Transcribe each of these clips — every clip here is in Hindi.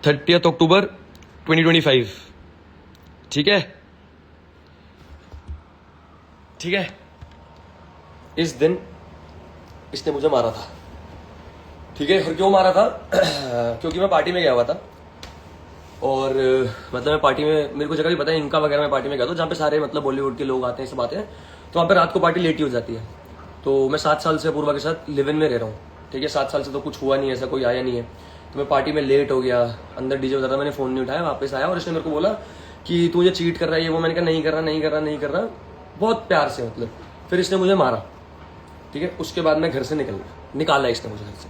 30 अक्टूबर 2025। ठीक है, ठीक है। इस दिन इसने मुझे मारा था, ठीक है। और क्यों मारा था? क्योंकि मैं पार्टी में गया हुआ था और मतलब मैं पार्टी में, मेरे को जगह भी पता है, इनका वगैरह मैं पार्टी में गया था जहाँ पे सारे मतलब बॉलीवुड के लोग आते हैं, सब आते हैं। तो वहाँ पे रात को पार्टी लेट ही हो जाती है। तो मैं 7 साल से अपूर्वा के साथ लिव इन में रह रहा हूँ, ठीक है। 7 साल से तो कुछ हुआ नहीं है, ऐसा कोई आया नहीं है। तो मैं पार्टी में लेट हो गया, अंदर डीजे बजा रहा था, मैंने फ़ोन नहीं उठाया, वापस आया और इसने मेरे को बोला कि तू मुझे चीट कर रहा है, ये वो। मैंने कहा नहीं कर रहा, नहीं कर रहा, नहीं कर रहा, बहुत प्यार से मतलब। फिर इसने मुझे मारा, ठीक है। उसके बाद मैं घर से निकाला इसने मुझे घर से।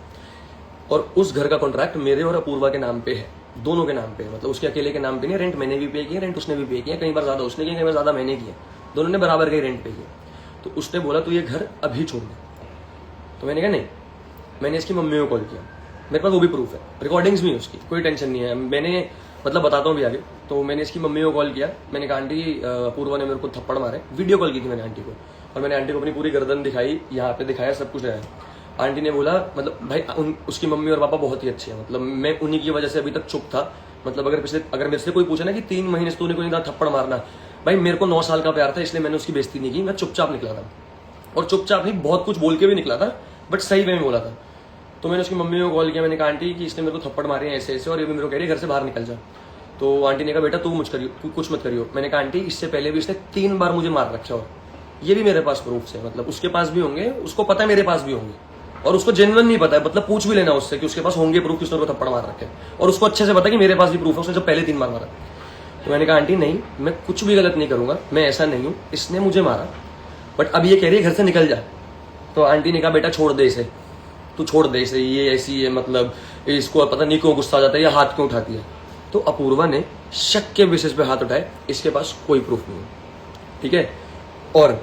और उस घर का कॉन्ट्रैक्ट मेरे और अपूर्वा के नाम पे है, दोनों के नाम पे है, मतलब उसके अकेले के नाम पे नहीं। रेंट मैंने भी पे किया, रेंट उसने भी पे किया, कई बार ज्यादा उसने किया, कई बार ज्यादा मैंने किया, दोनों ने बराबर का ही रेंट पे किया। तो उसने बोला तू ये घर अभी छोड़ दे। तो मैंने कहा नहीं। मैंने इसकी मम्मी को कॉल किया, मेरे पास वो भी प्रूफ है, रिकॉर्डिंग्स भी है उसकी, कोई टेंशन नहीं है। मैंने मतलब बताता हूँ भी आगे। तो मैंने इसकी मम्मी को कॉल किया, मैंने कहा आंटी अपूर्वा ने मेरे को थप्पड़ मारे। वीडियो कॉल की थी मैंने आंटी को, और मैंने आंटी को अपनी पूरी गर्दन दिखाई, यहाँ पे दिखाया, सब कुछ है। आंटी ने बोला मतलब भाई उसकी मम्मी और पापा बहुत ही अच्छे हैं, मतलब मैं उन्हीं की वजह से अभी तक चुप था। मतलब अगर मेरे से कोई पूछे ना कि 3 महीने से तूने कोई नहीं थप्पड़ मारना, भाई मेरे को 9 साल का प्यार था, इसलिए मैंने उसकी बेइज्जती नहीं की, मैं चुपचाप निकला था। और चुपचाप नहीं, बहुत कुछ बोल के भी निकला था, बट सही वे में बोला था। तो मैंने उसकी मम्मी को कॉल किया, मैंने कहा आंटी कि इसने मेरे को थप्पड़ मारे हैं ऐसे ऐसे, और ये भी मेरे को कह रही है घर से बाहर निकल जा। तो आंटी ने कहा बेटा तू कुछ मत करियो। मैंने कहा आंटी इससे पहले भी इसने 3 बार मुझे मार रखा, और ये भी मेरे पास प्रूफ है, मतलब उसके पास भी होंगे, उसको पता है मेरे पास भी होंगे, और उसको जेन्युइन नहीं पता है, मतलब पूछ भी लेना उससे कि उसके पास होंगे प्रूफ किसने उसको थप्पड़ मार रखे, और उसको अच्छे से पता है कि मेरे पास भी प्रूफ है, उसने जब पहले 3 बार मारा। तो मैंने कहा आंटी नहीं, मैं कुछ भी गलत नहीं करूंगा, मैं ऐसा नहीं हूं, इसने मुझे मारा, बट अब ये कह रही है घर से निकल जा। तो आंटी ने कहा बेटा छोड़ दे इसे, तू छोड़ दे इसे, ये ऐसी है, मतलब इसको पता नहीं क्यों गुस्सा आ जाता है, या हाथ क्यों उठाती है। तो अपूर्वा ने शक के बेसिस पे हाथ उठाए, इसके पास कोई प्रूफ नहीं है, ठीक है। और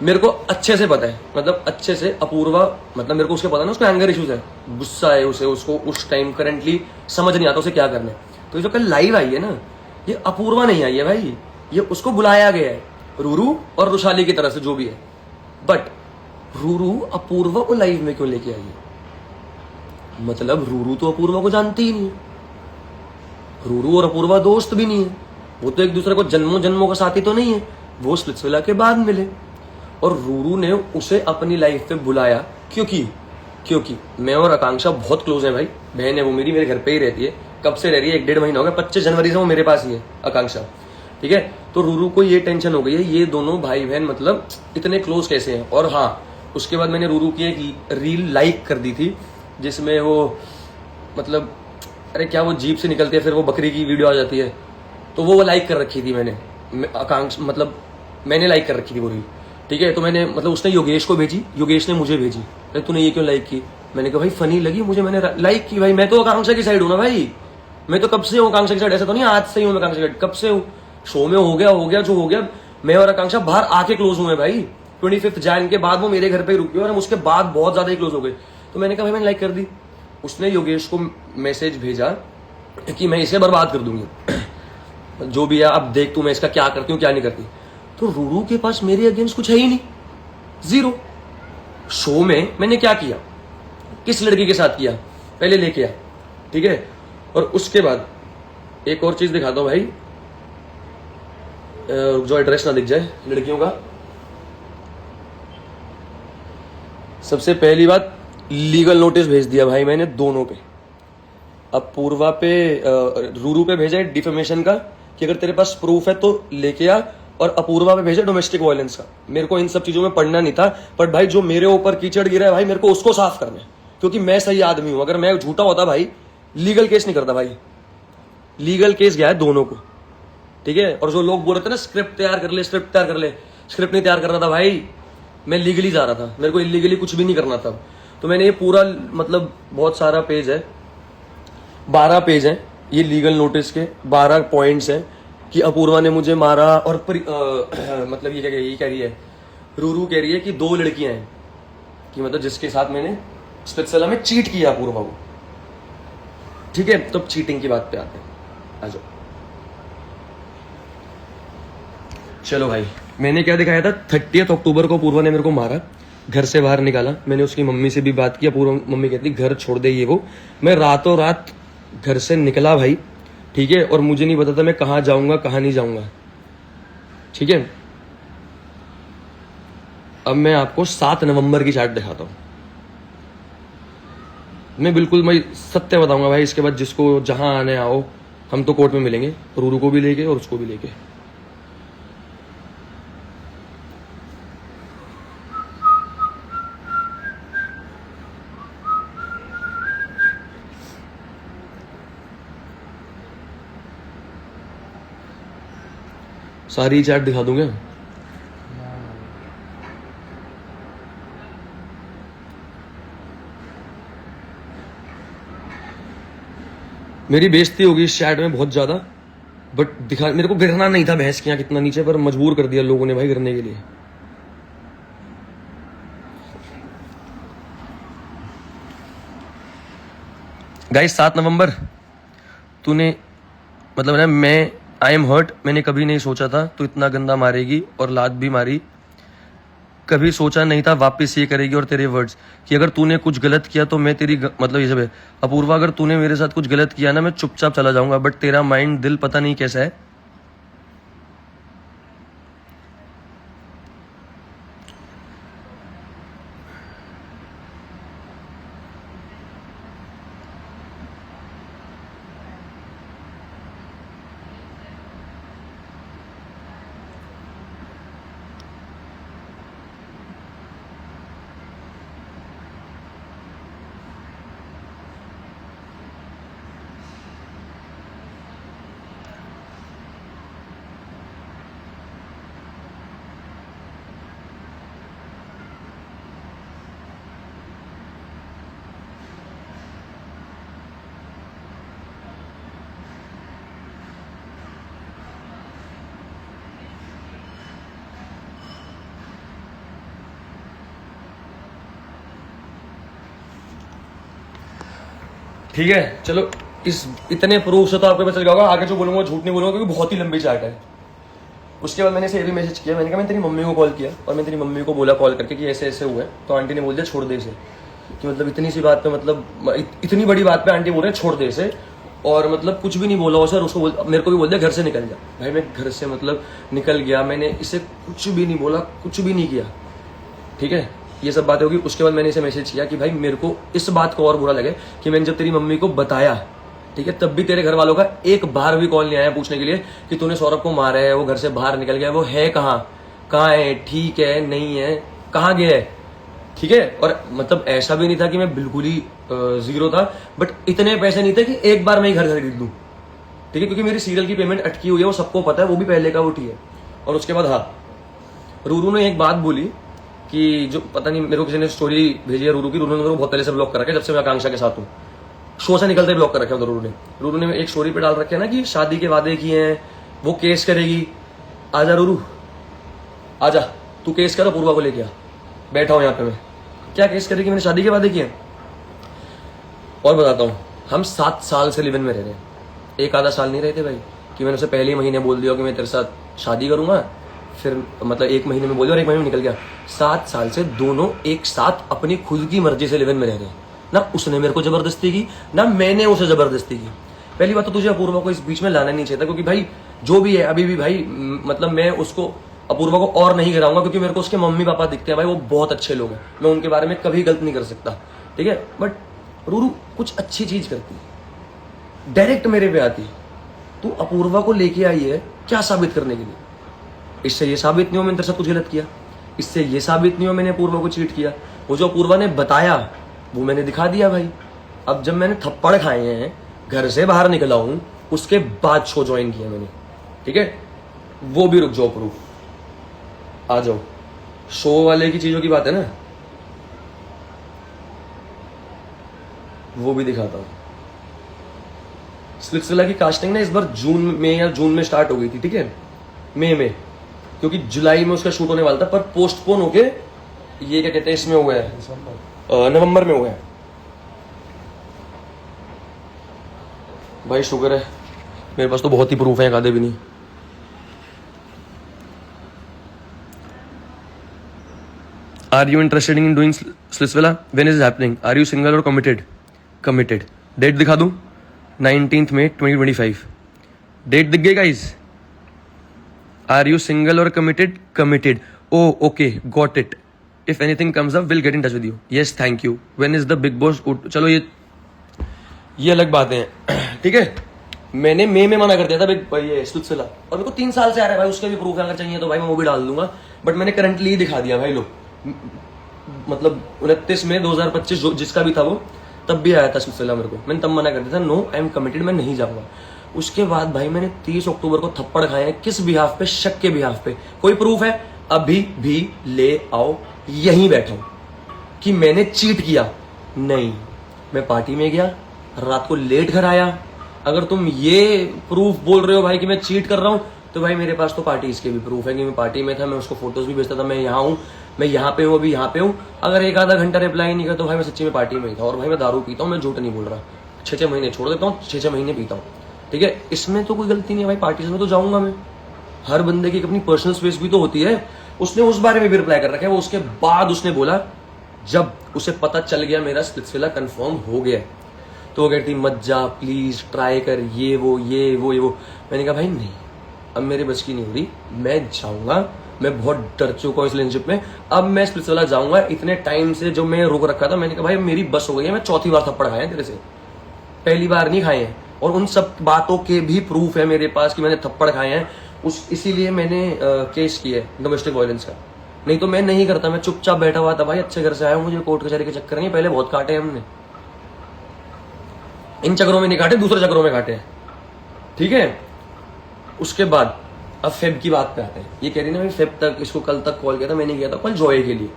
मेरे को अच्छे से पता है, मतलब अच्छे से अपूर्वा, मतलब मेरे को उसके पता है ना, उसको एंगर इश्यूज है, गुस्सा है उसे, उसको उस टाइम करंटली समझ नहीं आता उसे क्या करना है। तो जो कल लाइव आई है ना, ये अपूर्वा नहीं आई है भाई, ये उसको बुलाया गया है रूरू और रुशाली की तरफ से, जो भी है। बट रूरू अपूर्वा को लाइव में क्यों लेके आई है? मतलब रूरू तो अपूर्वा को जानती ही नहीं है, रूरू और अपूर्वा दोस्त भी नहीं है, वो तो एक दूसरे को जन्मों जन्मों का साथी तो नहीं है, वो स्प्लिट्सविला के बाद मिले। और रूरू ने उसे अपनी लाइफ पे बुलाया क्योंकि मैं और आकांक्षा बहुत क्लोज है भाई, बहन है वो मेरे घर पे ही रहती है, कब से रह रही है, 1-1.5 महीना हो गया, 25 जनवरी से वो मेरे पास ही है आकांक्षा, ठीक है। तो रूरू को ये टेंशन हो गई है, ये दोनों भाई बहन मतलब इतने क्लोज कैसे हैं। और हाँ, उसके बाद मैंने रूरू की एक रील लाइक कर दी थी, जिसमें वो मतलब अरे क्या वो जीप से निकलती है, फिर वो बकरी की वीडियो आ जाती है, तो वो लाइक कर रखी थी मैंने, आकांक्षा मतलब मैंने लाइक कर रखी थी वो रील, ठीक है। तो मैंने मतलब उसने योगेश को भेजी, योगेश ने मुझे भेजी, अरे तूने ये क्यों लाइक की? मैंने कहा भाई फनी लगी मुझे, मैंने लाइक की। भाई मैं तो आकांक्षा की साइड हूँ ना भाई, मैं तो कब से हूँ आकांक्षा की साइड, ऐसा तो नहीं आज से ही हूँ मैं आकांक्षा की साइड, कब से हूँ। शो में हो गया जो हो गया, मैं और आकांक्षा बाहर आके क्लोज हुए भाई। 25 जैन के बाद वो मेरे घर पे रुकी और हम उसके बाद बहुत ज्यादा ही क्लोज हो गए। तो मैंने कहा भाई मैंने लाइक कर दी। उसने योगेश को मैसेज भेजा कि मैं इसे बर्बाद कर दूंगी, जो भी है अब देख तू मैं इसका क्या करती हूँ क्या नहीं करती। तो रूरू के पास मेरे अगेंस्ट कुछ है ही नहीं, जीरो। शो में मैंने क्या किया, किस लड़की के साथ किया, पहले लेके आ, ठीक है। और उसके बाद एक और चीज दिखाता हूं भाई, जो एड्रेस ना दिख जाए लड़कियों का। सबसे पहली बात, लीगल नोटिस भेज दिया भाई मैंने दोनों पे, अपूर्वा पे, रूरू पे भेजा डिफेमेशन का कि अगर तेरे पास प्रूफ है तो लेके आ, और अपूर्वा पे भेजा डोमेस्टिक वायलेंस का। मेरे को इन सब चीजों में पढ़ना नहीं था, बट भाई जो मेरे ऊपर कीचड़ गिरा है भाई, मेरे को उसको साफ करना है, क्योंकि मैं सही आदमी हूं। अगर मैं झूठा होता भाई लीगल केस नहीं करता भाई, लीगल केस गया है दोनों को, ठीक है। और जो लोग बोल रहे थे ना स्क्रिप्ट तैयार कर ले, स्क्रिप्ट नहीं तैयार कर रहा था भाई, मैं लीगली जा रहा था, मेरे को इलीगली कुछ भी नहीं करना था। तो मैंने ये पूरा मतलब बहुत सारा पेज है, 12 पेज है ये लीगल नोटिस के, 12 पॉइंट्स हैं कि अपूर्वा ने मुझे मारा। और मतलब ये कह रही है, रूरू कह रही है कि 2 लड़कियां हैं, कि मतलब जिसके साथ मैंने स्पिट्सविला में चीट किया अपूर्वा को, ठीक है। तो चीटिंग की बात पे आते हैं, आ जाओ। चलो भाई, मैंने क्या दिखाया था, 30 अक्टूबर को अपूर्वा ने मेरे को मारा, घर से बाहर निकाला। मैंने उसकी मम्मी से भी बात की, अपूर्वा मम्मी कहती घर छोड़ दे ये वो। मैं रातों रात घर से निकला भाई, ठीक है, और मुझे नहीं पता था मैं कहाँ जाऊंगा कहाँ नहीं जाऊंगा, ठीक है। अब मैं आपको 7 नवंबर की चैट दिखाता हूँ। मैं सत्य बताऊंगा भाई, इसके बाद जिसको जहां आने आओ, हम तो कोर्ट में मिलेंगे, रूरू को भी लेके और उसको भी लेके। सारी चैट दिखा दूंगा। मेरी बेइज्जती होगी इस चैट में बहुत ज्यादा, बट दिखा, मेरे को गिरना नहीं था भैंस के यहाँ कितना नीचे, पर मजबूर कर दिया लोगों ने भाई गिरने के लिए। गाइस 7 नवंबर तूने मतलब ना, मैं आई एम हर्ट, मैंने कभी नहीं सोचा था तू इतना गंदा मारेगी और लात भी मारी, कभी सोचा नहीं था वापस ये करेगी। और तेरे वर्ड्स कि अगर तूने कुछ गलत किया तो मैं तेरी मतलब ये सब है। अपूर्वा अगर तूने मेरे साथ कुछ गलत किया ना, मैं चुपचाप चला जाऊंगा, बट तेरा माइंड दिल पता नहीं कैसा है। ठीक है, चलो इस इतने प्रूफ से तो आपको पता चल गया होगा। आगे जो बोलूंगा झूठ नहीं बोलूंगा, क्योंकि बहुत ही लंबी चैट है। उसके बाद मैंने इसे भी मैसेज किया, मैंने कहा मैं तेरी मम्मी को कॉल किया और मैं तेरी मम्मी को बोला कॉल करके कि ऐसे ऐसे हुआ है, तो आंटी ने बोल दिया छोड़ दे इसे। कि मतलब इतनी सी बात पे, मतलब इतनी बड़ी बात पे आंटी बोल रहे हैं छोड़ दे इसे, और मतलब कुछ भी नहीं बोला। और सर उसको मेरे को भी बोल दिया घर से निकल जा। भाई मैं घर से मतलब निकल गया, मैंने इसे कुछ भी नहीं बोला, कुछ भी नहीं किया, ठीक है। ये सब बातें होगी। उसके बाद मैंने इसे मैसेज किया कि भाई मेरे को इस बात को और बुरा लगे कि मैंने जब तेरी मम्मी को बताया, ठीक है, तब भी तेरे घर वालों का एक बार भी कॉल नहीं आया पूछने के लिए कि तूने सौरभ को मारा है, वो घर से बाहर निकल गया, वो है कहाँ है, ठीक है नहीं है, कहाँ गया है, ठीक है। और मतलब ऐसा भी नहीं था कि मैं बिल्कुल ही जीरो था, बट इतने पैसे नहीं थे कि एक बार मैं ही घर खरीद लूं, ठीक है, क्योंकि मेरी सीरियल की पेमेंट अटकी हुई है, वो सबको पता है, वो भी पहले का उठी है। और उसके बाद हाँ, रूरू ने एक बात बोली कि जो पता नहीं, मेरे को किसी ने स्टोरी भेजी है रूरू की, रूरू ने मेरे को बहुत पहले से ब्लॉक कर रखा है, जब से मैं आकांक्षा के साथ हूँ, शो से निकलते ब्लॉक कर रखे हैं रूरू ने। रूरू ने एक स्टोरी पे डाल रखे है ना कि शादी के वादे किए हैं, वो केस करेगी। आजा रूरू, आजा, तू केस कर, पूर्वा को लेके आ, बैठा हूं यहाँ पे मैं। क्या केस करेगी, मैंने शादी के वादे किए। और बताता हूँ, हम 7 साल से लिव इन में रह रहे हैं, एक आधा साल नहीं रहते भाई। कि मैंने उसे पहले ही महीने बोल दिया कि मैं तेरे साथ शादी करूंगा, फिर मतलब 1 महीने में बोल दिया और 1 महीने में निकल गया। 7 साल से दोनों एक साथ अपनी खुद की मर्जी से लिव इन में रह रहे हैं, ना उसने मेरे को जबरदस्ती की, ना मैंने उसे जबरदस्ती की। पहली बात तो तुझे अपूर्वा को इस बीच में लाना नहीं चाहिए था, क्योंकि भाई जो भी है अभी भी भाई, मतलब मैं उसको अपूर्वा को और नहीं गिराऊंगा, क्योंकि मेरे को उसके मम्मी पापा दिखते हैं भाई, वो बहुत अच्छे लोग हैं, मैं उनके बारे में कभी गलत नहीं कर सकता, ठीक है। बट रूरू कुछ अच्छी चीज करती, डायरेक्ट मेरे पे आती, तू अपूर्वा को लेके आई है क्या साबित करने के लिए? इससे ये साबित नहीं हो मैंने तेरे साथ कुछ गलत किया, इससे ये साबित नहीं हो मैंने अपूर्वा को चीट किया। वो जो अपूर्वा ने बताया वो मैंने दिखा दिया भाई। अब जब मैंने थप्पड़ खाए हैं, घर से बाहर निकला हूं, उसके बाद शो ज्वाइन किया मैंने, ठीक है। वो भी रुक जाओ, प्रूफ आ जाओ, शो वाले की चीजों की बात है ना, वो भी दिखाता हूं। स्प्लिट्सविला की कास्टिंग ना इस बार जून में स्टार्ट हो गई थी, ठीक है, मई में, क्योंकि जुलाई में उसका शूट होने वाला था, पर पोस्टपोन होके ये क्या कहते हैं इसमें हुआ है, नवंबर में हुआ है। भाई शुक्र है मेरे पास तो बहुत ही प्रूफ है, आधे भी नहीं। Are you interested in doing Splitsvilla? When is happening? Are you single और कमिटेड? कमिटेड। डेट दिखा दूं? 19 May 2025। डेट दिख गई गाइज। आर यू सिंगल और committed? Committed. Oh okay, got it. If anything comes up will get in touch with you. Yes thank you. When is the Bigg Boss? चलो ये अलग बातें हैं, ठीक है। मैंने मई में मना कर दिया था ये सिलसिला, और मेरे को 3 साल से आ रहा है भाई, उसके भी प्रूफ अगर चाहिए तो भाई मैं वो भी डाल दूंगा। बट मैंने करंटली दिखा दिया भाई, लो मतलब 29 में 2025 जिसका भी था वो, तब भी आया था सिलसिला मेरे को। मैंने तब मना कर दिया था, नो आई एम कमिटेड, मैं नहीं जाऊंगा। उसके बाद भाई मैंने 30 अक्टूबर को थप्पड़ खाए हैं। किस बिहाफ पे? शक के बिहाफ पे। कोई प्रूफ है? अभी भी ले आओ, यहीं बैठा हूं कि मैंने चीट किया। नहीं, मैं पार्टी में गया, रात को लेट घर आया। अगर तुम ये प्रूफ बोल रहे हो भाई कि मैं चीट कर रहा हूं, तो भाई मेरे पास तो पार्टी इसके भी प्रूफ है कि मैं पार्टी में था, मैं उसको फोटोज भी भेजता था, मैं यहाँ हूँ, मैं यहाँ पे हूँ, अभी यहाँ पे हूँ। अगर 1 आधा घंटा रिप्लाई नहीं कर तो भाई मैं सच्ची में पार्टी में ही था। और भाई मैं दारू पीता हूँ, मैं झूठ नहीं बोल रहा। 6-6 महीने छोड़ देता हूँ, 6-6 महीने पीता हूँ, ठीक है। इसमें तो कोई गलती नहीं है भाई, पार्टी में तो जाऊंगा मैं। हर बंदे की अपनी पर्सनल स्पेस भी तो होती है। उसने उस बारे में भी रिप्लाई कर रखा है। वो उसके बाद उसने बोला, जब उसे पता चल गया मेरा सिलसिला कंफर्म हो गया, तो वो कहती मत जा प्लीज, ट्राई कर, ये वो। मैंने कहा भाई नहीं, अब मेरे बस की नहीं हो रही, मैं जाऊंगा। मैं बहुत डर चुका हूँ इस रिलेशनशिप में। अब मैं सिलसिला जाऊंगा। इतने टाइम से जो मैं रुक रखा था, मैंने कहा भाई मेरी बस हो गई है। मैं 4थी बार थप्पड़ खाए हैं तेरे से, पहली बार नहीं खाए हैं। और उन सब बातों के भी प्रूफ है मेरे पास कि मैंने थप्पड़ खाए हैं। इसीलिए मैंने केस किया है डोमेस्टिक वायलेंस का। नहीं तो मैं नहीं करता, मैं चुपचाप बैठा हुआ था भाई। अच्छे घर से आया हूं, मुझे कोर्ट कचहरी के चक्कर नहीं, पहले बहुत काटे हमने। इन चक्करों में नहीं काटे, दूसरे चक्करों में काटे हैं, ठीक है। उसके बाद अब फेब की बात पे आते हैं। ये कह रही ना भाई फेब तक, इसको कल तक कॉल किया था, मैंने किया था कल जॉय के लिए,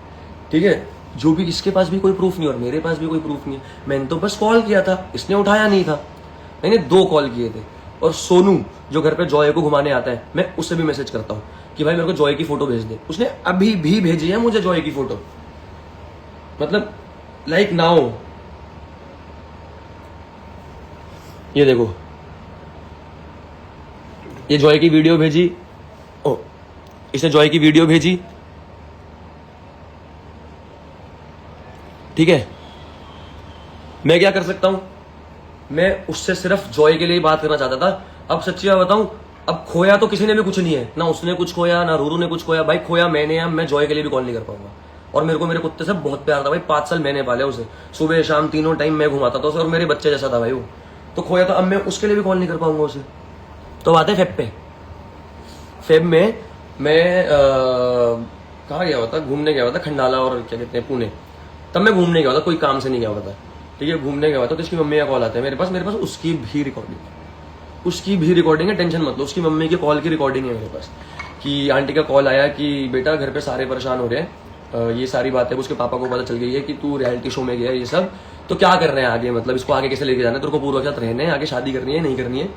ठीक है। जो भी इसके पास भी कोई प्रूफ नहीं और मेरे पास भी कोई प्रूफ नहीं है। मैंने तो बस कॉल किया था, इसने उठाया नहीं था। मैंने 2 कॉल किए थे। और सोनू जो घर पे जॉय को घुमाने आता है, मैं उससे भी मैसेज करता हूँ कि भाई मेरे को जॉय की फोटो भेज दे। उसने अभी भी भेजी है मुझे जॉय की फोटो, मतलब लाइक नाउ। ये देखो, ये जॉय की वीडियो भेजी। ओ, इसने जॉय की वीडियो भेजी, ठीक है। मैं क्या कर सकता हूं? मैं उससे सिर्फ जॉय के लिए बात करना चाहता था। अब सच्ची बात बताऊं, अब खोया तो किसी ने भी कुछ नहीं है, ना उसने कुछ खोया ना रूरू ने कुछ खोया। भाई खोया मैंने, अब मैं जॉय के लिए भी कॉल नहीं कर पाऊंगा। और मेरे को मेरे कुत्ते से बहुत प्यार था भाई, 5 साल मैंने पाले उसे, सुबह शाम तीनों टाइम मैं घुमाता था उसे, और मेरे बच्चे जैसा था भाई वो। तो खोया तो अब मैं उसके लिए भी कॉल नहीं कर पाऊंगा उसे। तो बात है फेब पे। फेब में मैं कहाँ गया हुआ था? घूमने गया हुआ था, खंडाला और क्या कहते हैं पुणे। तब मैं घूमने गया हुआ था, कोई काम से नहीं गया हुआ था, ठीक है। घूमने गया हुआ था तो इसकी मम्मी का कॉल आता है मेरे पास उसकी भी रिकॉर्डिंग है, टेंशन मत लो। उसकी मम्मी के कॉल की रिकॉर्डिंग है मेरे पास कि आंटी का कॉल आया कि बेटा घर पे सारे परेशान हो रहे हैं, ये सारी बातें उसके पापा को पता चल गई है कि तू रियलिटी शो में गया, ये सब तो क्या कर रहे हैं आगे, मतलब इसको आगे कैसे लेके जाना है, तेरे को पूर्व के साथ रहने हैं, आगे शादी करनी है नहीं करनी है।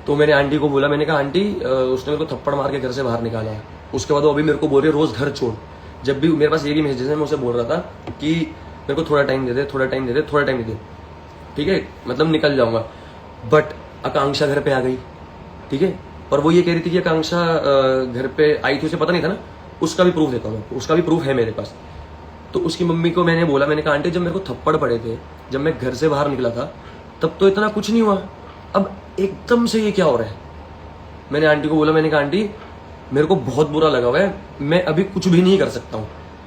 तो मैंने आंटी को बोला, मैंने कहा आंटी उसने मेरे को थप्पड़ मार के घर से बाहर निकाला है। उसके बाद वो अभी मेरे को बोल रही है रोज घर छोड़। जब भी मेरे पास यही मैसेज है, मैं उसे बोल रहा था कि मेरे को थोड़ा टाइम दे दे, ठीक है, मतलब निकल जाऊंगा। बट आकांक्षा घर पे आ गई, ठीक है। और वो ये कह रही थी कि आकांक्षा घर पे आई थी, उसे पता नहीं था ना। उसका भी प्रूफ देता हूँ, उसका भी प्रूफ है मेरे पास। तो उसकी मम्मी को मैंने बोला, मैंने कहा आंटी जब मेरे को थप्पड़ पड़े थे, जब मैं घर से बाहर निकला था, तब तो इतना कुछ नहीं हुआ, अब एकदम से ये क्या हो रहा है। मैंने आंटी को बोला, मैंने कहा आंटी मेरे को बहुत बुरा लगा हुआ है, मैं अभी कुछ भी नहीं कर सकता हूँ,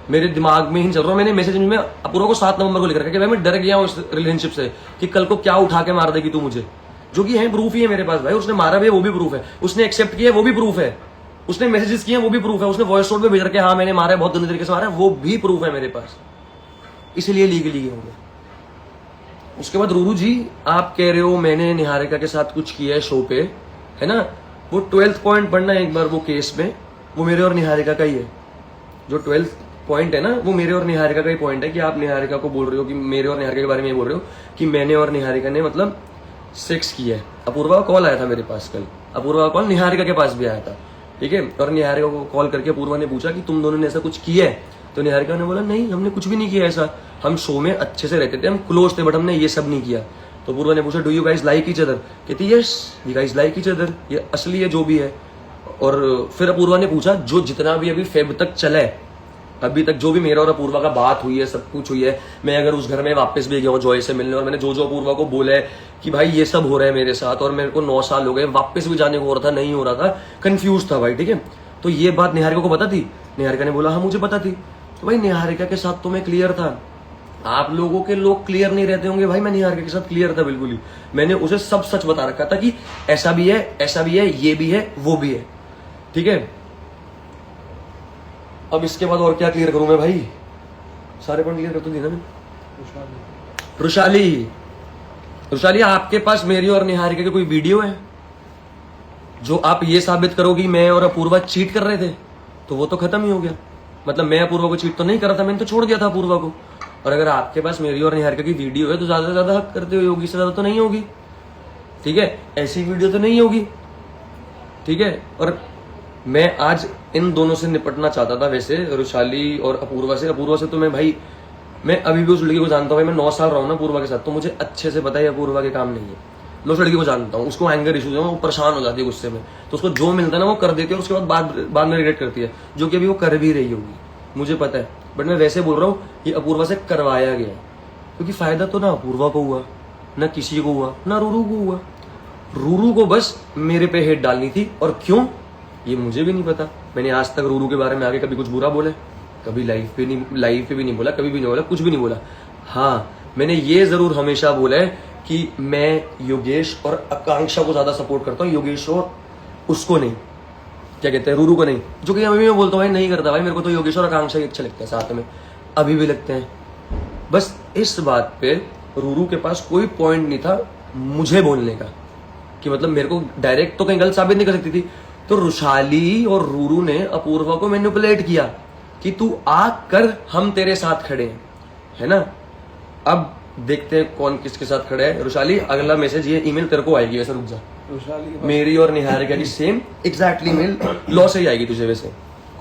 मेरे दिमाग में ही नहीं चल रहा। मैंने मैसेज में अपूर्वा को 7 नवंबर को लिख रखा है कि भाई मैं डर गया हूँ इस रिलेशनशिप से कि कल को क्या उठा के मार देगी तू मुझे, जो कि है प्रूफ ही है मेरे पास भाई। उसने मारा भी है वो भी प्रूफ है, उसने एक्सेप्ट किया वो भी प्रूफ है, उसने मैसेजेस किए वो भी प्रूफ है, उसने वॉइस नोट में भेज रखे हाँ मैंने मारा है, बहुत गंदे तरीके से मारा है, वो भी प्रूफ है मेरे पास। इसलिए लीगली हो गया। उसके बाद रूरू जी आप कह रहे हो मैंने निहारिका के साथ कुछ किया है शो पे, है ना। वो 12th पॉइंट पढ़ना एक बार वो केस में, वो मेरे और निहारिका का ही है। जो 12th पॉइंट है ना, वो मेरे और निहारिका का ही पॉइंट है कि आप निहारिका को बोल रहे हो कि मेरे और निहारिका के बारे में ये बोल रहे हो कि मैंने और निहारिका ने मतलब सेक्स किया है। अपूर्वा का कॉल आया था मेरे पास कल, अपूर्वा का कॉल निहारिका के पास भी आया था, ठीक है। और निहारिका को कॉल करके अपूर्वा ने पूछा कि तुम दोनों ने ऐसा कुछ किया है, तो निहारिका ने बोला नहीं हमने कुछ भी नहीं किया ऐसा, हम शो में अच्छे से रहते थे, हम क्लोज थे, बट हमने ये सब नहीं किया। तो अपूर्वा ने पूछा do you guys like each other, कहती yes we guys like each other, ये असली है जो भी है। और फिर अपूर्वा ने पूछा जो जितना भी अभी फेब तक चला है अभी तक जो भी मेरा और अपूर्वा का बात हुई है, सब कुछ हुई है, मैं अगर उस घर में वापस भी गया हूँ जॉय से मिलने और मैंने जो जो अपूर्वा को बोला है कि भाई ये सब हो रहा है मेरे साथ और मेरे को 9 साल हो गए, वापस भी जाने को हो रहा था, नहीं हो रहा था, कंफ्यूज था भाई, ठीक है। तो ये बात निहारिका को पता थी, निहारिका ने बोला हाँ मुझे पता थी। तो भाई निहारिका के साथ तो मैं क्लियर था, आप लोगों के लोग क्लियर नहीं रहते होंगे, भाई मैं निहारिका के साथ क्लियर था बिल्कुल ही। मैंने उसे सब सच बता रखा था कि ऐसा भी है, ऐसा भी है, ये भी है, वो भी है, ठीक है। अब इसके बाद और क्या क्लियर करूं मैं भाई, सारे पॉइंट क्लियर कर तो दिए ना मैंने। रुशाली आपके पास मेरी और निहारिका की कोई वीडियो है जो आप ये साबित करो कि मैं और अपूर्वा चीट कर रहे थे? तो वो तो खत्म ही हो गया, मतलब मैं अपूर्वा को चीट तो नहीं कर रहा था, मैंने तो छोड़ दिया था अपूर्वा को। और अगर आपके पास मेरी और निहारिका की वीडियो है तो ज्यादा से ज्यादा हक करते हुए होगी, इससे ज्यादा तो नहीं होगी, ठीक है। ऐसी वीडियो तो नहीं होगी, ठीक है। और मैं आज इन दोनों से निपटना चाहता था वैसे, रुशाली और अपूर्वा से। अपूर्वा से तो मैं भाई, मैं अभी भी उस लड़की को जानता हूँ भाई, मैं 9 साल रहा हूँ ना अपूर्वा के साथ, तो मुझे अच्छे से पता है अपूर्वा के काम नहीं है। मैं उस लड़की को जानता हूँ, उसको एंगर इशूज है, वो परेशान हो जाती है गुस्से में, तो उसको जो मिलता है ना वो कर देती है और उसके बाद में रिग्रेट करती है, जो कि अभी वो कर भी रही होगी, मुझे पता है। बट मैं वैसे बोल रहा हूँ ये अपूर्वा से करवाया गया, क्योंकि फायदा तो ना अपूर्वा को हुआ, ना किसी को हुआ, ना रूरू को हुआ। रूरू को बस मेरे पे हेट डालनी थी, और क्यों ये मुझे भी नहीं पता। मैंने आज तक रूरू के बारे में आगे कभी कुछ बुरा बोले? कभी लाइफ पे भी नहीं बोला, कभी भी नहीं बोला, कुछ भी नहीं बोला। हाँ मैंने ये जरूर हमेशा बोला है कि मैं योगेश और आकांक्षा को ज्यादा सपोर्ट करता हूँ, योगेश और उसको नहीं, क्या कहते हैं, रूरू को नहीं, जो कि अभी मैं बोलता हूँ भाई नहीं करता भाई, मेरे को तो योगेश और आकांक्षा ही अच्छे लगते हैं, साथ में अभी भी लगते हैं। बस इस बात पे रूरू के पास कोई पॉइंट नहीं था मुझे बोलने का, कि मतलब मेरे को डायरेक्ट तो कहीं गलत साबित नहीं कर सकती थी। तो रुशाली और रूरू ने अपूर्वा को मैनिपुलेट किया कि तू आ कर, हम तेरे साथ खड़े हैं, है ना। अब देखते हैं कौन किसके साथ खड़े है। रुशाली अगला मैसेज, ये ईमेल तेरे को आएगी वैसे, रुक जा। मेरी और निहारिका की सेम एग्जैक्टली मेल लॉ से ही आएगी तुझे वैसे।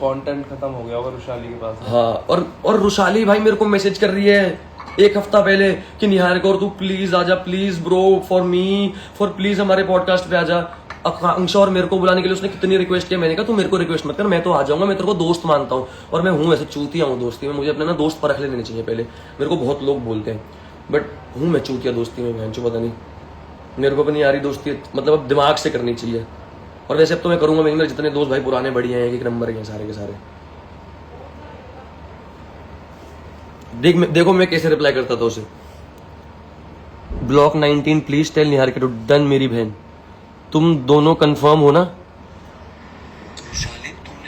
कंटेंट खत्म हो गया होगा रुशाली के पास। हाँ, और रुशाली भाई मेरे को मैसेज कर रही है 1 हफ्ता पहले कि निहारिका और तू प्लीज आजा, please bro, for me, for please हमारे पॉडकास्ट पे आजा। आकांक्षा और मेरे को बुलाने के लिए उसने कितनी रिक्वेस्ट किया, मैंने कहा तू मेरे को रिक्वेस्ट मत कर, मैं तो आ जाऊंगा, मैं तेरे को दोस्त मानता हूँ, और मैं हूँ वैसे चूतिया हूँ दोस्ती में, मुझे अपने ना दोस्त परख लेने चाहिए पहले। मेरे को बहुत लोग बोलते हैं, बट हूँ मैं चूतिया दोस्ती में, बहन चो पता नहीं, मेरे को अपनी यारी दोस्ती मतलब अब दिमाग से करनी चाहिए। और वैसे अब तो मैं करूंगा, मेरे जितने दोस्त भाई पुराने बढ़िया हैं, एक नंबर के सारे के सारे। देखो मैं कैसे रिप्लाई करता था उसे। Block 19 please tell Niharika to done. मेरी बहन तुम दोनों कंफर्म हो ना? तुमने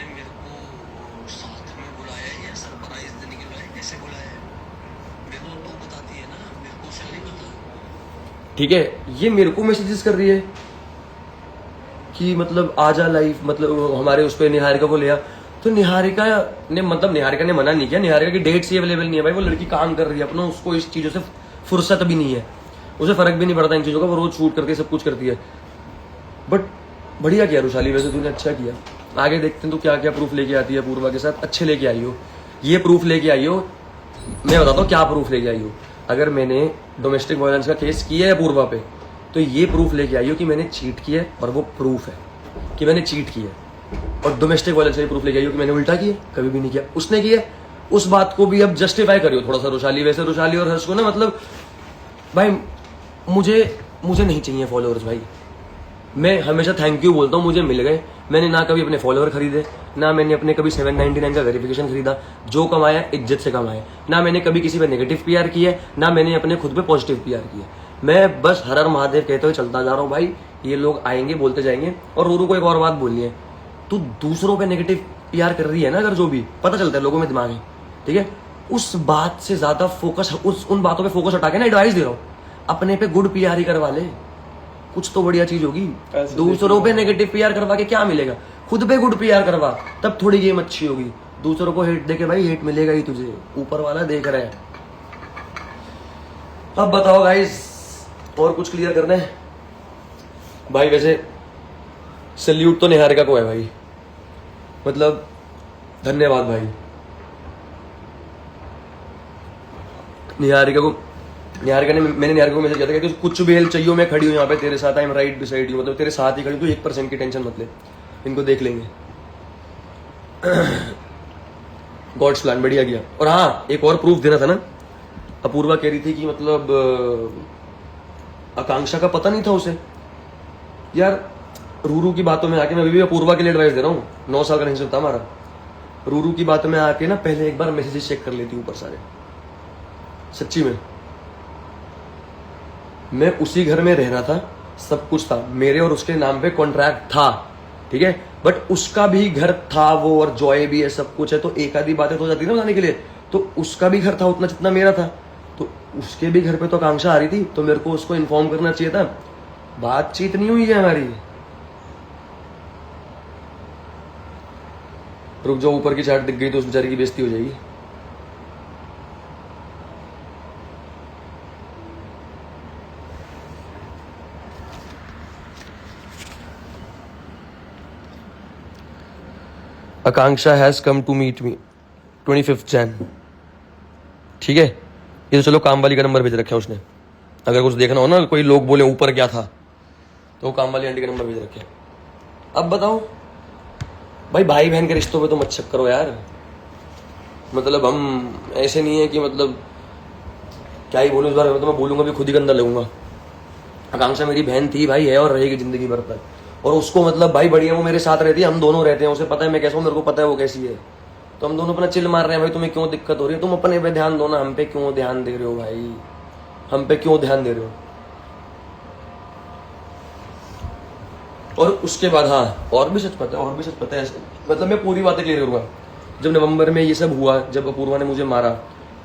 मेरे को साथ में बुलाया या सरप्राइज देने के लिए कैसे बुलाया? मेरे को तो बताती है ना, मेरे को उससे नहीं पता। ठीक है, ये मेरे को मैसेजेस कर रही है कि मतलब आजा लाइव, मतलब हमारे उस पर निहारिका को लिया। तो निहारिका ने मना नहीं किया, निहारिका की डेट्स ही अवेलेबल नहीं है भाई, वो लड़की काम कर रही है अपना, उसको इस चीजों से फुर्सत भी नहीं है, उसे फर्क भी नहीं पड़ता इन चीजों का, वो रोज शूट करती है, सब कुछ करती है। बट बढ़िया किया रुशाली, वैसे तूने अच्छा किया। आगे देखते हैं तो क्या क्या प्रूफ लेके आती है पूर्वा के साथ। अच्छे लेके आई हो, ये प्रूफ लेके आई हो, मैं बताता हूँ क्या प्रूफ लेके आई हो। अगर मैंने डोमेस्टिक वायलेंस का केस किया है पूर्वा पे, तो ये प्रूफ लेके आई हो कि मैंने चीट किया है, और वो प्रूफ है कि मैंने चीट किया है। और डोमेस्टिक वायलेंस का प्रूफ लेके आई हो कि मैंने उल्टा किया, कभी भी नहीं किया, उसने किया। उस बात को भी अब जस्टिफाई करियो थोड़ा सा रुशाली। वैसे रुशाली और हर्ष को ना, मतलब भाई मुझे नहीं चाहिए फॉलोअर्स भाई, मैं हमेशा थैंक यू बोलता हूँ, मुझे मिल गए। मैंने ना कभी अपने फॉलोअर खरीदे, ना मैंने अपने कभी 799 का वेरिफिकेशन खरीदा, जो कमाया इज्जत से कमाया। ना मैंने कभी किसी पे नेगेटिव पीआर किया, ना मैंने अपने खुद पे पॉजिटिव पीआर किया। मैं बस हर हर महादेव कहते हुए चलता जा रहा हूँ भाई। ये लोग आएंगे, बोलते जाएंगे। और रूरू को एक और बात बोलनी है, तू दूसरों पे नेगेटिव पीआर कर रही है ना, अगर जो भी पता चलता है लोगों में दिमाग है, ठीक है, उस बात से ज्यादा फोकस, उन बातों पे फोकस हटा के ना, एडवाइस दे रहा हूँ, अपने पे गुड पीआर ही करवा ले, कुछ तो बढ़िया चीज होगी। दूसरों पे नेगेटिव पीआर करवा के क्या मिलेगा? खुद पे गुड पीआर करवा, तब थोड़ी गेम अच्छी होगी। दूसरों को हेट देके भाई हेट मिलेगा ही तुझे, ऊपर वाला देख रहा है। अब बताओ गाइस, और कुछ क्लियर करना है भाई? वैसे सल्यूट तो निहारिका को है भाई, मतलब धन्यवाद भाई निहारिका को। मैंने निहारिका को मैसेज किया था कि कुछ भी हेल्प चाहिए, मैं खड़ी हूँ यहाँ पे तेरे साथ, I am right beside you, मतलब तेरे साथ ही खड़ी, तो 1% की टेंशन मत ले, इनको देख लेंगे। गॉड्स प्लान, बढ़िया किया। और हाँ, एक और प्रूफ देना था ना, अपूर्वा कह रही थी कि मतलब आकांक्षा का पता नहीं था उसे। यार रूरू की बातों में आके, मैं अभी भी अपूर्वा के लिए एडवाइस दे रहा हूँ, 9 साल का रिलेशनशिप था हमारा। रूरू की बातों में आके ना पहले एक बार मैसेजेस चेक कर लेती ऊपर सारे। सच्ची में मैं उसी घर में रह रहा था, सब कुछ था, मेरे और उसके नाम पे कॉन्ट्रैक्ट था, ठीक है, बट उसका भी घर था वो, और जॉय भी है, सब कुछ है, तो एक आधी बातें तो हो जाती है ना बताने के लिए। तो उसका भी घर था उतना जितना मेरा था, तो उसके भी घर पे तो आकांक्षा आ रही थी, तो मेरे को उसको इन्फॉर्म करना चाहिए था। बातचीत नहीं हुई है हमारी। रुक जाओ, ऊपर की चैट दिख गई तो उस बेचारी की बेइज्जती हो जाएगी। Akanksha has come to meet me 25 जैन, ठीक है। ये तो चलो काम वाली का नंबर भेज रखा है उसने, अगर कुछ देखना हो ना, कोई लोग बोले ऊपर क्या था, तो काम वाली आंटी का नंबर भेज रखे। अब बताओ भाई, भाई बहन के रिश्तों पे तो मत शक करो यार। मतलब हम ऐसे नहीं है कि मतलब क्या ही बोलूं इस बारे में, तो मैं बोलूंगा भी खुद ही गंदा लगूंगा। आकांक्षा मेरी बहन थी भाई, है और रहेगी जिंदगी भर तक। और उसको मतलब भाई बढ़िया, वो मेरे साथ रहती है, हम दोनों रहते हैं, उसे पता है मैं कैसा हूँ, मेरे को पता है वो कैसी है, तो हम दोनों अपना चिल मार रहे हैं। भाई तुम्हें क्यों दिक्कत हो रही है, तुम अपने पे ध्यान दो ना, हम पे क्यों ध्यान दे रहे हो भाई, हम पे क्यों ध्यान दे रहे हो। और उसके बाद हाँ, और भी सच पता है ऐसे, मतलब मैं पूरी बातें क्लियर करूंगा। जब नवंबर में ये सब हुआ, जब अपूर्वा ने मुझे मारा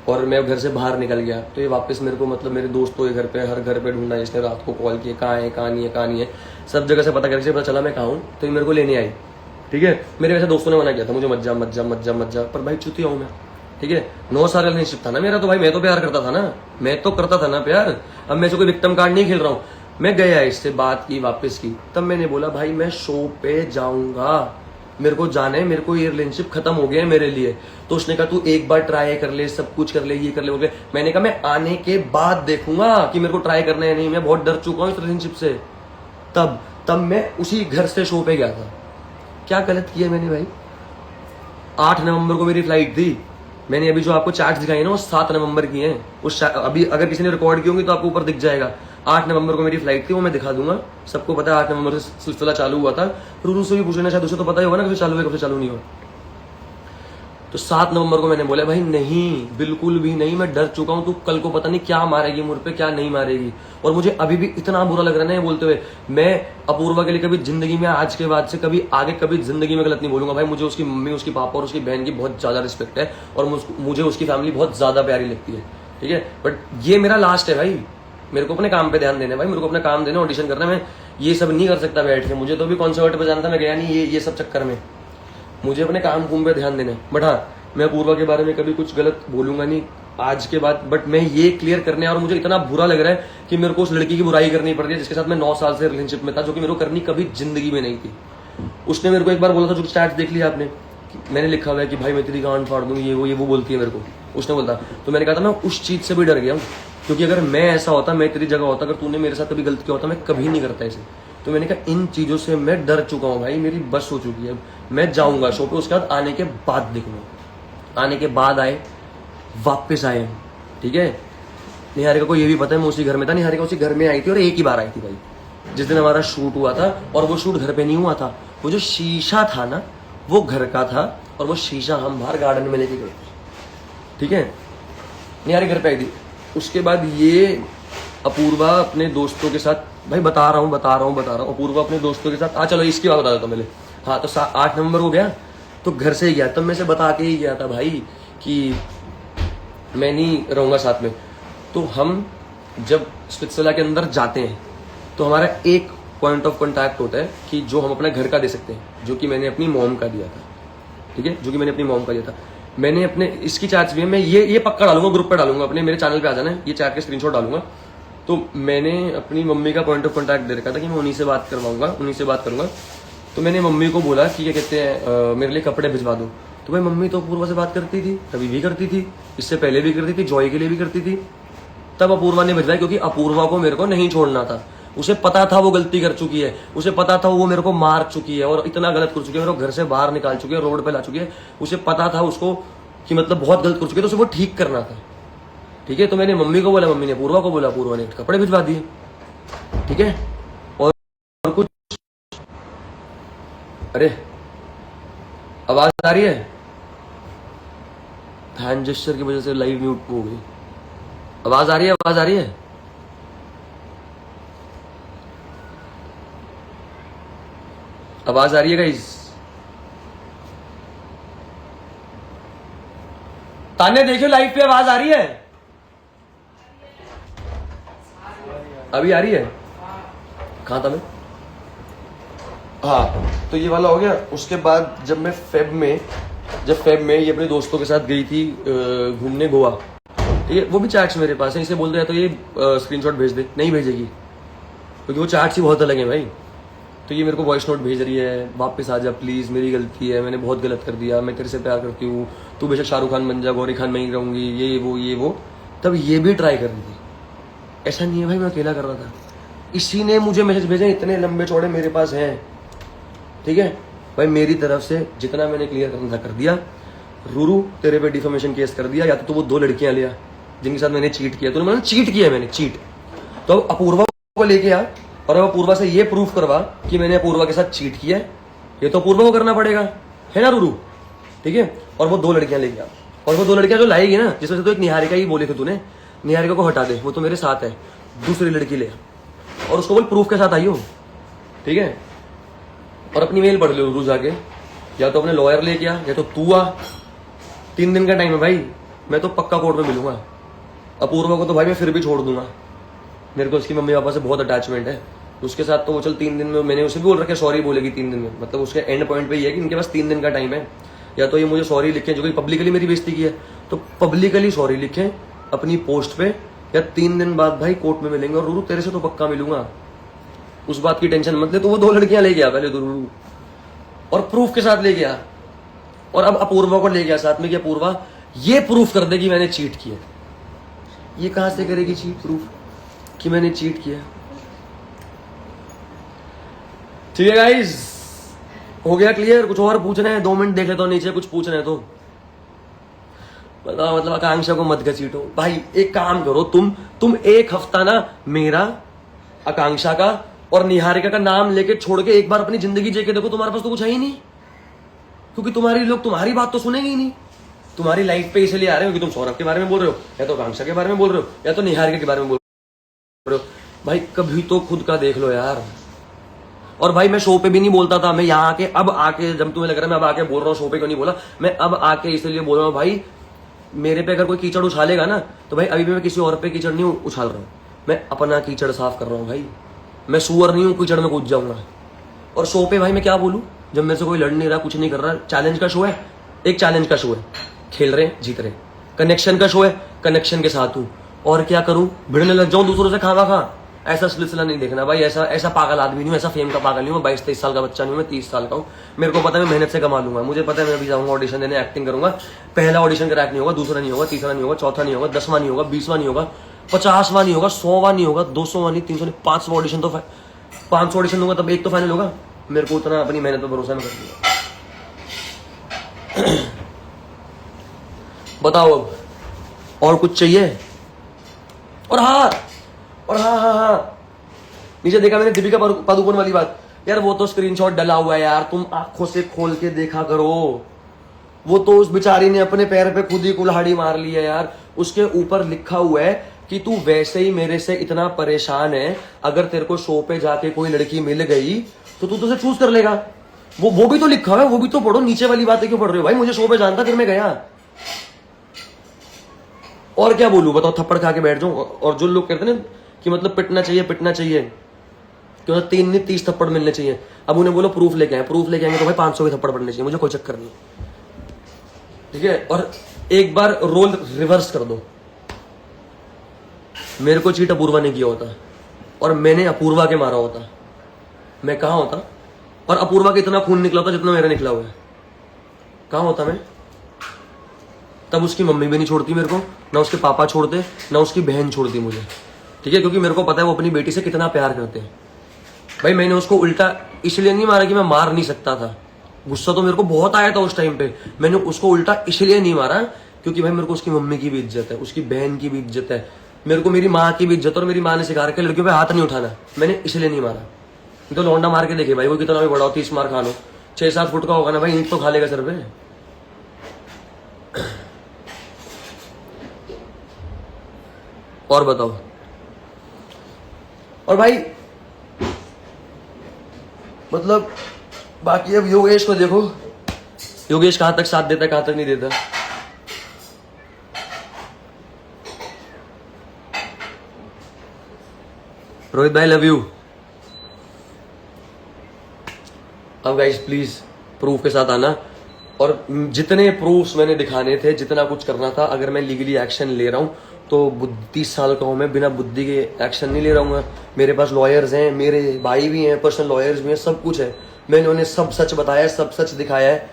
और मैं घर से बाहर निकल गया, तो ये वापस मेरे को मतलब मेरे दोस्तों के घर पे, हर घर पे ढूंढा, इसने रात को कॉल किया, कहाँ है कहाँ नहीं है, सब जगह से पता करके पता चला मैं कहाँ हूँ, तो ये मेरे को लेने आई, ठीक है। मेरे वैसे दोस्तों ने मना किया था मुझे, मत जा, पर भाई चुतिया हूँ मैं, ठीक है। 9 साल का रिलेशनशिप था ना मेरा, तो भाई मैं तो प्यार करता था ना, मैं तो करता था ना प्यार। अब मैं से कोई विक्टिम कार्ड नहीं खेल रहा हूँ। मैं गया, इससे बात की, वापस की, तब मैंने बोला भाई मैं शो पे जाऊंगा, मेरे को जाना है, मेरे को ये रिलेशनशिप खत्म हो गया है मेरे लिए। तो उसने कहा तू एक बार ट्राई कर ले, सब कुछ कर ले, ये कर ले, बोल। मैंने कहा मैं आने के बाद देखूंगा कि मेरे को ट्राई करना है नहीं, मैं बहुत डर चुका हूँ इस रिलेशनशिप से। तब मैं उसी घर से शो पे गया था। क्या गलत किया मैंने भाई। 8 नवंबर को मेरी फ्लाइट थी, मैंने अभी जो आपको चार्ट्स दिखाई ना वो 7 नवंबर की हैं। उस अभी अगर किसी ने रिकॉर्ड की होंगी तो आपको ऊपर दिख जाएगा। 8 नवंबर को मेरी फ्लाइट थी, वो मैं दिखा दूंगा, सबको पता है 8 नवंबर से सिलसिला चालू हुआ था। रूरू से भी पूछना, शायद उसे तो पता ही होगा ना कब से चालू है कब से चालू नहीं हुआ। तो 7 नवंबर को मैंने बोला भाई नहीं, बिल्कुल भी नहीं, मैं डर चुका हूं, तू कल को पता नहीं क्या मारेगी मुझ पे, क्या नहीं मारेगी। और मुझे अभी भी इतना बुरा लग रहा है ना ये बोलते हुए। मैं अपूर्वा के लिए कभी जिंदगी में, आज के बाद से कभी आगे कभी जिंदगी में गलत नहीं बोलूंगा भाई। मुझे उसकी मम्मी, उसकी पापा और उसकी बहन की बहुत ज्यादा रिस्पेक्ट है, और मुझे उसकी फैमिली बहुत ज्यादा प्यारी लगती है, ठीक है। बट ये मेरा लास्ट है भाई, मेरे को अपने काम पे ध्यान देना है भाई, मेरे को अपना काम देना, ऑडिशन करना है। मैं ये सब नहीं कर सकता बैठ के, मुझे तो अभी कॉन्सर्ट पे जाना था, मैं गया नहीं ये सब चक्कर में। मुझे अपने काम कुम पे ध्यान देना है। बट हाँ, मैं अपूर्वा के बारे में कभी कुछ गलत बोलूंगा नहीं आज के बाद। बट मैं ये क्लियर करने, और मुझे इतना बुरा लग रहा है कि मेरे को उस लड़की की बुराई करनी पड़ रही है जिसके साथ मैं 9 साल से रिलेशनशिप में था, जो कि मेरे को करनी कभी जिंदगी में नहीं थी। उसने मेरे को एक बार बोला था, जो स्टैट्स देख लिया आपने, मैंने लिखा हुआ है कि भाई मैं तेरी गांड फाड़ दूंगी, ये वो बोलती है मेरे को, उसने बोलता। तो मैंने कहा था मैं उस चीज से भी डर गया हूँ, क्योंकि अगर मैं ऐसा होता, मैं तेरी जगह होता, अगर तूने मेरे साथ कभी गलत किया होता, मैं कभी नहीं करता इसे। तो मैंने कहा इन चीजों से मैं डर चुका हूँ भाई, मेरी बस हो चुकी है। मैं जाऊंगा शो पे, उसके बाद आने के बाद देखूंगा, आने के बाद आए, वापस आए, ठीक है। निहारिका को ये भी पता है मैं उसी घर में था, निहारिका उसी घर में आई थी, और एक ही बार आई थी भाई, जिस दिन हमारा शूट हुआ था। और वो शूट घर पे नहीं हुआ था, वो जो शीशा था ना वो घर का था, और वो शीशा हम बाहर गार्डन में लेके गए, ठीक है। निहारिका घर पे आई थी। उसके बाद ये अपूर्वा अपने दोस्तों के साथ, भाई बता रहा हूँ, अपूर्वा अपने दोस्तों के साथ, चलो इसकी बात बता देता हूँ पहले। हाँ, तो 8 नवंबर को गया, तो घर से ही गया, तब मैं से बता के ही गया था भाई कि मैं नहीं रहूंगा साथ में। तो हम जब स्विट्जरलैंड के अंदर जाते हैं तो हमारा एक पॉइंट ऑफ कॉन्टैक्ट होता है कि जो हम अपने घर का दे सकते हैं, जो कि मैंने अपनी मॉम का दिया था, ठीक है, जो कि मैंने अपनी मॉम का दिया था। मैंने अपने इसकी चैट्स भी है, मैं ये पक्का डालूंगा, ग्रुप पे डालूंगा, अपने मेरे चैनल पे आ जाना, ये चैट के स्क्रीनशॉट डालूंगा। तो मैंने अपनी मम्मी का पॉइंट ऑफ कॉन्टैक्ट दे रखा था कि मैं उन्हीं से बात करूंगा। तो मैंने मम्मी को बोला कि क्या कहते हैं मेरे लिए कपड़े भिजवा दो। तो भाई मम्मी तो अपूर्वा से बात करती थी, तभी भी करती थी, इससे पहले भी करती थी, जॉय के लिए भी करती थी। तब अपूर्वा ने भिजवाई, क्योंकि अपूर्वा को मेरे को नहीं छोड़ना था। उसे पता था वो गलती कर चुकी है, उसे पता था वो मेरे को मार चुकी है और इतना गलत कर चुकी है, मेरे को घर से बाहर निकाल चुकी है, रोड पे ला चुकी है। उसे पता था उसको कि मतलब बहुत गलत कर चुके, तो उसे वो ठीक करना था। ठीक है, तो मैंने मम्मी को बोला, मम्मी ने पूर्वा को बोला, पूर्वा ने कपड़े भिजवा दिए। ठीक है, और कुछ, अरे आवाज आ रही है, हैंड जेस्चर की वजह से लाइव म्यूट हो गई। आवाज आ रही है, आवाज आ रही है? आवाज आ रही है गाइस? तान्या देखो लाइव पे आवाज आ रही है? अभी आ रही है? कहां था मैं? हाँ, तो ये वाला हो गया। उसके बाद जब मैं फेब में ये अपने दोस्तों के साथ गई थी घूमने गोवा, ठीक है, वो भी चैट्स मेरे पास है। इसे बोल रहा तो ये स्क्रीनशॉट भेज दे, नहीं भेजेगी क्योंकि वो चैट्स ही बहुत अलग है भाई। तो ये मेरे को वॉइस नोट भेज रही है, वापस आ जा प्लीज, मेरी गलती है, मैंने बहुत गलत कर दिया, मैं तेरे से प्यार करती हूँ, तू बेशक शाहरुख खान बन जा, गौरी खान में ही रहूंगी, ये वो। तब ये भी ट्राई कर रही थी। ऐसा नहीं है भाई मैं अकेला कर रहा था, इसी ने मुझे मैसेज भेजे, इतने लंबे चौड़े मेरे पास हैं। ठीक है भाई, मेरी तरफ से जितना मैंने क्लियर करना था कर दिया। रूरू तेरे पे डिफॉर्मेशन केस कर दिया, या तो वो 2 लड़कियां लिया जिनके साथ मैंने चीट किया, तो मैंने चीट किया, मैंने चीट। तो अपूर्वा को लेके आ और अब अपूर्वा से ये प्रूफ करवा कि मैंने अपूर्वा के साथ चीट किया है। ये तो अपूर्वा को करना पड़ेगा, है ना रूरू? ठीक है, और वो 2 लड़कियां लेके आ, और वो 2 लड़कियां जो लाएगी ना, जिसमें से तो एक निहारिका ही बोले थे तूने, निहारिका को हटा दे, वो तो मेरे साथ है, दूसरी लड़की ले और उसको बोल प्रूफ के साथ आई हो। ठीक है, और अपनी मेल पढ़ लो रूरू जाके, या तो अपने लॉयर लेके आ या तो तू आ। 3 दिन का टाइम है भाई, मैं तो पक्का कोर्ट में मिलूंगा। अपूर्वा को तो भाई मैं फिर भी छोड़ दूंगा, मेरे को उसकी मम्मी पापा से बहुत अटैचमेंट है। उसके साथ तो वो चल 3 दिन में, मैंने उसे भी बोल रखा है सॉरी बोलेगी 3 दिन में, मतलब उसके एंड पॉइंट पे ये है कि इनके पास 3 दिन का टाइम है। या तो ये मुझे सॉरी लिखें, जो कि पब्लिकली मेरी बेइज्जती की है, तो पब्लिकली सॉरी लिखें अपनी पोस्ट पे, या 3 दिन बाद भाई कोर्ट में मिलेंगे। और रूरू तेरे से तो पक्का मिलूंगा, उस बात की टेंशन मत ले। तो वो 2 लड़कियां ले गया पहले तो रूरू, और प्रूफ के साथ ले गया, और अब अपूर्वा को ले गया साथ में कि अपूर्वा ये प्रूफ कर दे कि मैंने चीट किया। ये कहां से करेगी चीट प्रूफ कि मैंने चीट किया? ठीक है गाइस, हो गया क्लियर? कुछ और पूछना है? 2 मिनट देख लेता हूं नीचे, कुछ पूछना है तो बताओ। मतलब आकांक्षा को मत घसीटो भाई, एक काम करो तुम 1 हफ्ता ना मेरा, आकांक्षा का और निहारिका का नाम लेके छोड़ के एक बार अपनी जिंदगी जी के देखो, तुम्हारे पास तो कुछ है ही नहीं, क्योंकि तुम्हारी बात तो सुनेंगे ही नहीं। तुम्हारी लाइफ पे इसलिए आ रहे हो कि तुम सौरभ के बारे में बोल रहे हो, या तो आकांक्षा के बारे में बोल रहे हो, या तो निहारिका के बारे में बोल रहे हो। भाई कभी तो खुद का देख लो यार। और भाई मैं शो पे भी नहीं बोलता था, मैं यहाँ आके, अब आके जब तुम्हें लग रहा है मैं अब आके बोल रहा हूँ, शो पे क्यों नहीं बोला, मैं अब आके इसलिए बोल रहा हूँ भाई, मेरे पे अगर कोई कीचड़ उछालेगा ना, तो भाई अभी भी मैं किसी और पे कीचड़ नहीं उछाल रहा हूँ, मैं अपना कीचड़ साफ कर रहा हूँ भाई। मैं सुअर नहीं हूँ कीचड़ में कूद जाऊंगा। और शो पे भाई मैं क्या बोलूँ, जब मेरे से कोई लड़ नहीं रहा, कुछ नहीं कर रहा। चैलेंज का शो है, एक चैलेंज का शो है, खेल रहे हैं जीत रहे। कनेक्शन का शो है, कनेक्शन के साथ हूँ, और क्या करूँ, भिड़ने लग जाऊँ दूसरों से खावा खा, ऐसा सिलसिला नहीं देखना भाई। ऐसा पागल आदमी नहीं हूँ, ऐसा फेम का पागल नहीं हूँ। 22-23 साल का बच्चा नहीं हूँ, मैं 30 साल का हूँ। मेरे को पता है मैं मेहनत से कमा लूंगा, मुझे पता है मैं अभी जाऊंगा ऑडिशन देने, एक्टिंग करूंगा। पहला ऑडिशन क्रैक नहीं होगा, दूसरा नहीं होगा, तीसरा नहीं होगा, चौथा नहीं होगा, 10वां नहीं होगा, 20वां नहीं होगा, 50वां नहीं होगा, 100वां नहीं होगा, 200वां नहीं, 300 नहीं, 500 ऑडिशन तो 500 ऑडिशन दूंगा तब एक तो फाइनल होगा। मेरे को उतना अपनी मेहनत पर भरोसा मैं कर दूंगा। बताओ अब और कुछ चाहिए? और हाँ, नीचे देखा मैंने दीपिका पादुकोण वाली बात यार, वो तो स्क्रीनशॉट डला हुआ है यार, तुम आंखों से खोल के देखा करो। वो तो उस बेचारी ने अपने पैर पे खुद ही कुल्हाड़ी मार ली है यार। उसके ऊपर लिखा हुआ है कि तू वैसे ही मेरे से इतना परेशान है, अगर तेरे को शो पे जाके कोई लड़की मिल गई तो तू उसे चूज कर लेगा। वो भी तो लिखा है, वो भी तो पढ़ो। नीचे वाली बातें क्यों पढ़ रहे हो भाई? मुझे शो पे जानता फिर मैं गया। और क्या बोलूं बताओ, थप्पड़ खा के बैठ जाऊं? और जो लोग कहते हैं ना कि मतलब पिटना चाहिए क्यों, 3 नहीं 30 थप्पड़ मिलने चाहिए। अब उन्हें बोलो प्रूफ लेके आए तो भाई 500 के थप्पड़ पड़ने चाहिए, मुझे कोई चक्कर नहीं। ठीक है, और एक बार रोल रिवर्स कर दो, मेरे को चीट अपूर्वा ने किया होता और मैंने अपूर्वा के मारा होता, मैं कहां होता? और अपूर्वा का इतना खून निकला होता जितना मेरा निकला हुआ है, कहां होता मैं? तब उसकी मम्मी भी नहीं छोड़ती मेरे को, ना उसके पापा छोड़ते, ना उसकी बहन छोड़ती मुझे। ठीक है, क्योंकि मेरे को पता है वो अपनी बेटी से कितना प्यार करते हैं। भाई मैंने उसको उल्टा इसलिए नहीं मारा कि मैं मार नहीं सकता था, गुस्सा तो मेरे को बहुत आया था उस टाइम पे। मैंने उसको उल्टा इसलिए नहीं मारा क्योंकि भाई मेरे को उसकी मम्मी की भी इज्जत है, उसकी बहन की भी इज्जत है, मेरे को मेरी माँ की भी इज्जत है, और मेरी माँ ने सिखा रखा है लड़कियों पे हाथ नहीं उठाना। मैंने इसलिए नहीं मारा। तो लौंडा मार के देखे भाई, वो कितना भी बड़ा हो, 30 मार खा लो, 6-7 फुट का होगा ना भाई, ईंट तो खा लेगा सर पे। और बताओ। और भाई मतलब बाकी अब योगेश को देखो, योगेश कहां तक साथ देता है, कहां तक नहीं देता। रोहित भाई लव यू। अब गाइस प्लीज प्रूफ के साथ आना, और जितने प्रूफ्स मैंने दिखाने थे, जितना कुछ करना था, अगर मैं लीगली एक्शन ले रहा हूं तो 30 साल का हूं मैं, बिना बुद्धि के एक्शन नहीं ले रहा हूँ। मेरे पास लॉयर्स हैं, मेरे भाई भी हैं, पर्सनल लॉयर्स भी हैं, सब कुछ है। मैंने उन्हें सब सच बताया है, सब सच दिखाया है।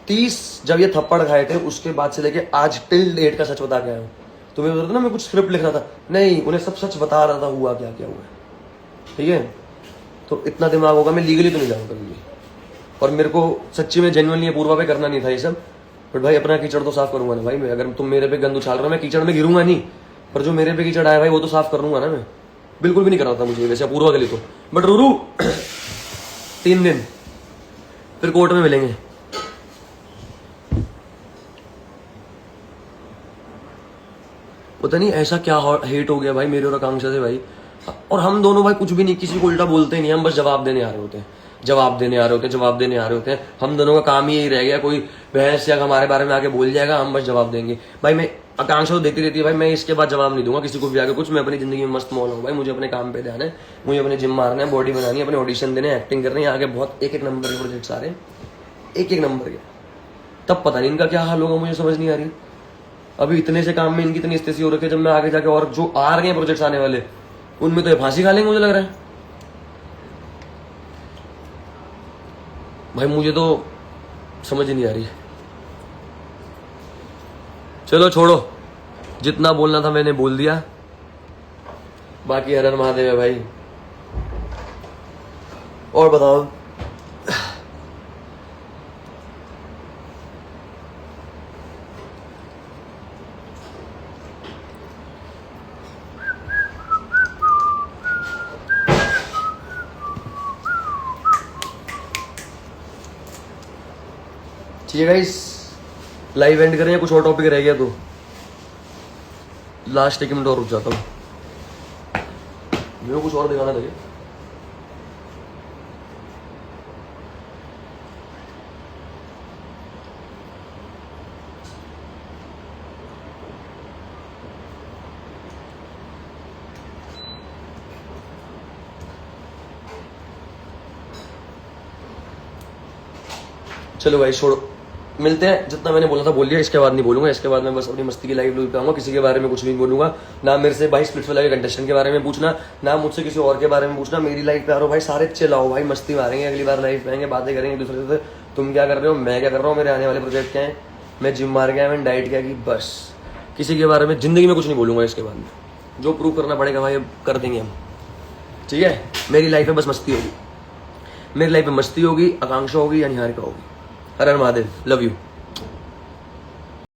30 जब ये थप्पड़ खाए थे उसके बाद से लेके आज टिल डेट का सच बता के आया हूँ। तुम्हें बोल रहा था ना मैं कुछ स्क्रिप्ट लिख रहा था, नहीं, उन्हें सब सच बता रहा था हुआ क्या क्या हुआ। ठीक है, तो इतना दिमाग होगा, मैं लीगली तो नहीं जाऊंगा कभी भी। और मेरे को सच्ची में जेन्युइनली पूर्वा पे करना नहीं था ये सब, बट भाई अपना कीचड़ तो साफ करूंगा ना भाई मैं। अगर तुम मेरे पे गंद उछाल रहे हो, मैं कीचड़ में गिरूंगा नहीं, पर जो मेरे पे कीचड़ आया भाई वो तो साफ कर लूंगा ना मैं। बिल्कुल भी नहीं कर रहा था मुझे वैसे पूर्वा के लिए तो, बट रूरू 3 दिन फिर कोर्ट में मिलेंगे। पता नहीं ऐसा क्या हेट हो गया भाई मेरे और आकांक्षा से भाई। और हम दोनों भाई कुछ भी नहीं, किसी को उल्टा बोलते नहीं, हम बस जवाब देने आ रहे होते हैं, जवाब देने आ रहे होते हैं, जवाब देने आ रहे होते हैं। हम दोनों का काम ही यही रह गया, कोई बहस या हमारे बारे में आके बोल जाएगा, हम बस जवाब देंगे। भाई मैं आकांक्षा तो देती रहती है भाई, मैं इसके बाद जवाब नहीं दूंगा किसी को भी आगे कुछ। मैं अपनी जिंदगी में मस्त मौल हूँ भाई, मुझे अपने काम पे ध्यान है, मुझे अपने जिम मारना है, बॉडी बनानी है, अपने ऑडिशन देने, एक्टिंग करनी है, आगे बहुत एक नंबर के प्रोजेक्ट्स आ रहे हैं, एक नंबर के। तब पता नहीं इनका क्या हाल होगा, मुझे समझ नहीं आ रही। अभी इतने से काम में इनकी इतनी स्थिति हो रखी है, जब मैं आगे जाके और जो आ रहे हैं प्रोजेक्ट्स आने वाले, उनमें तो ये फांसी खा लेंगे मुझे लग रहा है भाई। मुझे तो समझ ही नहीं आ रही। चलो छोड़ो, जितना बोलना था मैंने बोल दिया। बाकी हर हर महादेव है भाई। और बताओ। ठीक है गाइस, लाइव एंड करें या कुछ और टॉपिक रह गया तो? लास्ट 1 मिनट और रुक जाता हूँ, मेरे को कुछ और दिखाना था क्या? चलो भाई छोड़ो, मिलते हैं। जितना मैंने बोला था बोल लिया, इसके बाद नहीं बोलूंगा। इसके बाद मैं बस अपनी मस्ती की लाइव पे आऊंगा, किसी के बारे में कुछ नहीं बोलूंगा। ना मेरे से भाई स्प्लिट्स वाले कंटेस्टेंट के बारे में पूछना, ना मुझसे किसी और के बारे में पूछना। मेरी लाइफ पे आ रहा हो भाई, सारे चिल्लाओ भाई, मस्ती मारेंगे, अगली बार लाइफ पे आएंगे, बातें करेंगे एक दूसरे से। तुम क्या कर रहे हो, मैं क्या कर रहा हूँ, मेरे आने वाले प्रोजेक्ट क्या है, मैं जिम मार गया, मैंने डाइट क्या की, बस। किसी के बारे में जिंदगी में कुछ नहीं बोलूंगा इसके बाद में। जो प्रूव करना पड़ेगा भाई अब कर देंगे हम। ठीक है, मेरी लाइफ में बस मस्ती होगी, मेरी लाइफ में मस्ती होगी, आकांक्षा होगी या निहारिका होगी। हर हर महादेव, लव यू।